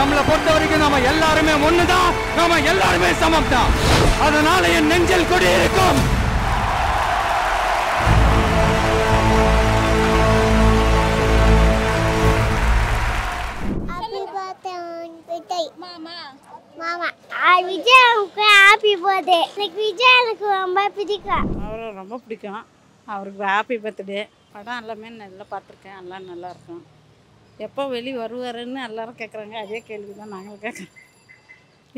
நம்மளை பொறுத்த வரைக்கும் நாம எல்லாருமே ஒண்ணுதான், நாம எல்லாருமே சமம் தான். அதனால என் நெஞ்சில் கொடி இருக்கும். அவரை ரொம்ப பிடிக்கும். அவருக்கு ஹாப்பி பர்த்டே. படம் எல்லாமே நல்லா பார்த்துருக்கேன். எல்லாம் நல்லா இருக்கும். எப்போ வெளியே வருவாருன்னு எல்லாரும் கேட்குறாங்க. அதே கேள்வி தான் நாங்களும் கேட்குறோம்.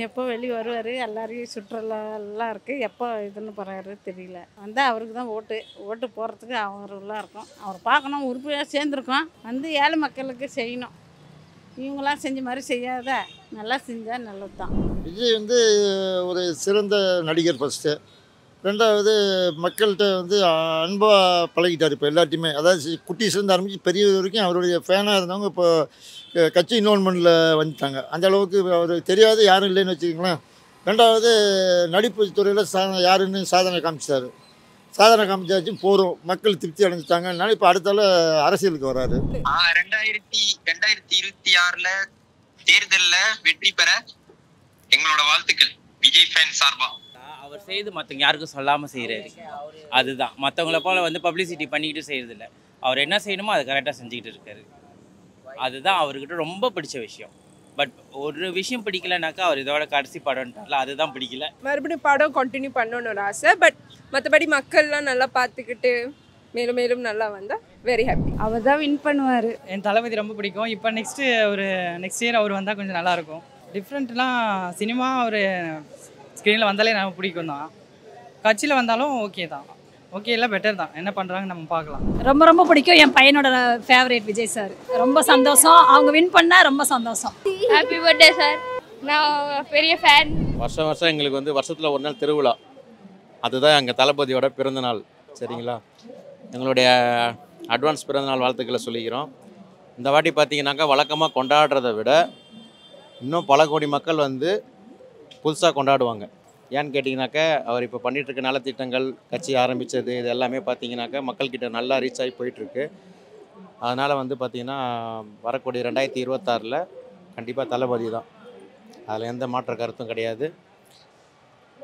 எப்போ வெளியே வருவார், எல்லாரையும் சுற்றுலா எல்லாம் இருக்குது. எப்போ இதுன்னு போகிறாரு தெரியல. வந்து அவருக்கு தான் ஓட்டு போடுறதுக்கு அவரெல்லாம் இருக்கும். அவர் பார்க்கணும், உறுப்பியாக சேர்ந்துருக்கோம். வந்து ஏழை மக்களுக்கு செய்யணும். இவங்களாம் செஞ்ச மாதிரி செய்யாத நல்லா செஞ்சால் நல்லது தான். விஜய் வந்து ஒரு சிறந்த நடிகர் ஃபஸ்ட்டு. ரெண்டாவது மக்கள்கிட்ட வந்து அன்பாக பழகிட்டார். இப்போ எல்லாத்தையுமே, அதாவது குட்டீஸ்லேருந்து ஆரம்பித்து பெரியவர் வரைக்கும் அவருடைய ஃபேனாக இருந்தவங்க இப்போ கட்சி இன்வால்மெண்ட்டில் வந்துட்டாங்க. அந்த அளவுக்கு அவருக்கு தெரியாத யாரும் இல்லைன்னு வச்சுக்கிங்களேன். ரெண்டாவது நடிப்பு துறையில் யாருன்னு சாதனை காமிச்சிட்டாரு. சாதனை காமிச்சாச்சு போகிறோம், மக்கள் திருப்தி அடைஞ்சிட்டாங்க. அதனால இப்போ அடுத்தால அரசியலுக்கு வராரு. 2026 தேர்தலில் வெற்றி பெற எங்களோட வாழ்த்துக்கள் விஜய் ஃபேன் சார்பா. அவர் செய்து மற்றவங்க யாருக்கும் சொல்லாமல் செய்கிறாரு. அதுதான் மற்றவங்கள போல் வந்து பப்ளிசிட்டி பண்ணிக்கிட்டு செய்கிறதில்ல. அவர் என்ன செய்யணுமோ அதை கரெக்டாக செஞ்சுக்கிட்டு இருக்காரு. அதுதான் அவர்கிட்ட ரொம்ப பிடிச்ச விஷயம். பட் ஒரு விஷயம் பிடிக்கலனாக்கா அவர் இதோட கடைசி படம்ன்றால அதுதான் பிடிக்கல. மறுபடியும் படம் கண்டினியூ பண்ணணும்னு ஒரு ஆசை. பட் மற்றபடி மக்கள்லாம் நல்லா பார்த்துக்கிட்டு மேலும் மேலும் நல்லா வந்தால் வெரி ஹாப்பி. அவர் தான் வின் பண்ணுவார். என் தளபதி ரொம்ப பிடிக்கும். இப்போ நெக்ஸ்ட் இயர் அவர் வந்தால் கொஞ்சம் நல்லாயிருக்கும். டிஃப்ரெண்ட்லாம் சினிமா ஒரு ஸ்க்ரீனில் வந்தாலே நம்ம பிடிக்கும் தான். கட்சியில் வந்தாலும் ஓகே தான். ஓகே இல்லை பெட்டர் தான். என்ன பண்ணுறாங்க நம்ம பார்க்கலாம். ரொம்ப ரொம்ப பிடிக்கும். என் பையனோட ஃபேவரேட் விஜய் சார். ரொம்ப சந்தோஷம். அவங்க வின் பண்ணால் ரொம்ப சந்தோஷம். Happy birthday sir. நான் பெரிய ஃபேன். வருஷம் வருஷம் எங்களுக்கு வந்து வருஷத்தில் ஒரு நாள் திருவிழா. அதுதான் எங்கள் தளபதியோட பிறந்தநாள். சரிங்களா, எங்களுடைய அட்வான்ஸ் பிறந்தநாள் வாழ்த்துக்களை சொல்லிக்கிறோம். இந்த வாட்டி பார்த்தீங்கன்னாக்கா வழக்கமாக கொண்டாடுறதை விட இன்னும் பல கோடி மக்கள் வந்து புதுசாக கொண்டாடுவாங்க. ஏன்னு கேட்டிங்கனாக்கா அவர் இப்போ பண்ணிகிட்ருக்க நலத்திட்டங்கள், கட்சி ஆரம்பித்தது, இது எல்லாமே பார்த்தீங்கன்னாக்கா மக்கள்கிட்ட நல்லா ரீச் ஆகி போயிட்டுருக்கு. அதனால் வந்து பார்த்திங்கன்னா வரக்கூடிய 2026 கண்டிப்பாக தளபதி தான். அதில் எந்த மாற்ற கருத்தும் கிடையாது.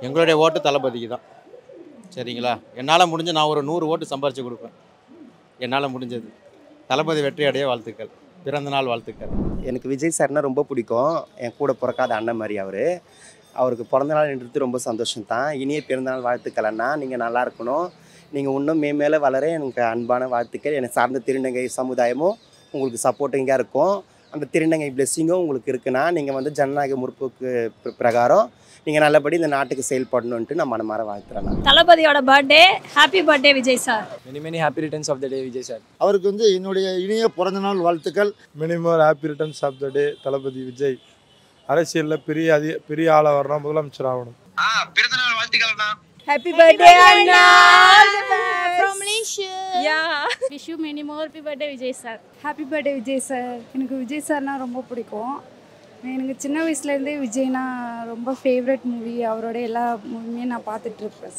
எங்களுடைய ஓட்டு தளபதிக்கு தான். சரிங்களா, என்னால் முடிஞ்சு நான் ஒரு 100 ஓட்டு சம்பாரித்து கொடுப்பேன். என்னால் முடிஞ்சது. தளபதி வெற்றி அடைய வாழ்த்துக்கள். பிறந்தநாள் வாழ்த்துக்கள். எனக்கு விஜய் சார்னால் ரொம்ப பிடிக்கும். என் கூட பிறக்காத அண்ணன் மாதிரி அவருக்கு பிறந்தநாள்ன்றது ரொம்ப சந்தோஷம் தான். இனிய பிறந்தநாள் வாழ்த்துக்கள் அண்ணா. நீங்கள் நல்லா இருக்கணும். நீங்கள் இன்னும் மேலே வளர எனக்கு அன்பான வாழ்த்துக்கள். என்னை சார்ந்த திருநங்கை சமுதாயமும் உங்களுக்கு சப்போர்ட்டிங்காக இருக்கும். அந்த திருநங்கை பிளெஸ்ஸிங்கும் உங்களுக்கு இருக்குன்னா நீங்கள் வந்து ஜனநாயக முற்போக்கு பிரகாரம் நீங்கள் நல்லபடி இந்த நாட்டுக்கு செயல்படணுன்ட்டு நான் மனமாற வாழ்த்துறேன். தளபதியோட birthday. Happy birthday Vijay sir. Many happy returns of the day Vijay sir. அவருக்கு வந்து என்னுடைய இனிய பிறந்தநாள் வாழ்த்துக்கள். Minimum happy returns of the day Thalapathy Vijay. அரசியலில் பெரிய ஆளாக வரணும், முதலமைச்சர் ஆகணும். பிறந்தநாள் வாழ்த்துக்கள். ஹாப்பி பர்த்டே அண்ணா. From Malaysia. Yeah. Wish you many more happy birthday Vijay sir. Happy birthday Vijay sir. எனக்கு விஜய் சார்னா ரொம்ப பிடிக்கும். எனக்கு சின்ன வயசுலேருந்தே விஜய்னா ரொம்ப ஃபேவரட் மூவி. அவரோட எல்லா மூவியுமே நான் பார்த்துட்ருப்பேன்.